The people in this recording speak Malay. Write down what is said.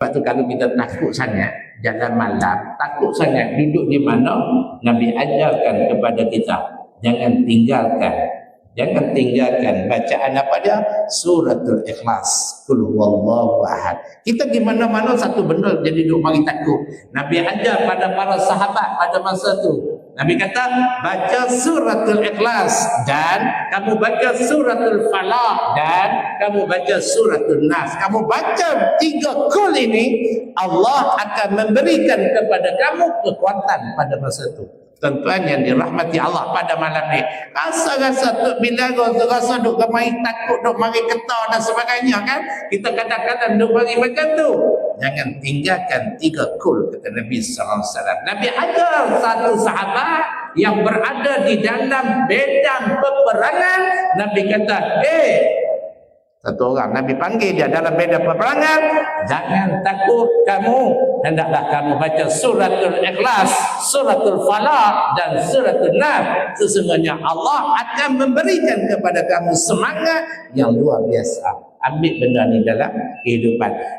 Sebab tu kalau kita takut sangat jalan malam, takut sangat duduk di mana, Nabi ajarkan kepada kita, jangan tinggalkan bacaan apa dia? Suratul Ikhlas. Qul huwallahu ahad. Kita di mana-mana satu benda jadi duk mari takut. Nabi ajar pada para sahabat pada masa tu. Nabi kata, baca suratul Ikhlas dan kamu baca suratul Falaq dan kamu baca suratul Nas. Kamu baca 3 kul ini, Allah akan memberikan kepada kamu kekuatan pada masa itu. Tuan-tuan yang dirahmati Allah pada malam ni, rasa-rasa Tok Bilago tu rasa duk mari takut, duk mari ketar dan sebagainya kan. Kita kadang-kadang duk mari macam tu. Jangan tinggalkan 3 kul, kata Nabi sallallahu alaihi wasallam. Nabi ajar satu sahabat yang berada di dalam medan peperangan. Nabi kata, satu orang Nabi panggil dia dalam medan peperangan, jangan takut kamu, hendaklah kamu baca suratul Ikhlas, suratul Falaq dan suratul Nas. Sesungguhnya Allah akan memberikan kepada kamu semangat yang luar biasa. Ambil benda ni dalam kehidupan.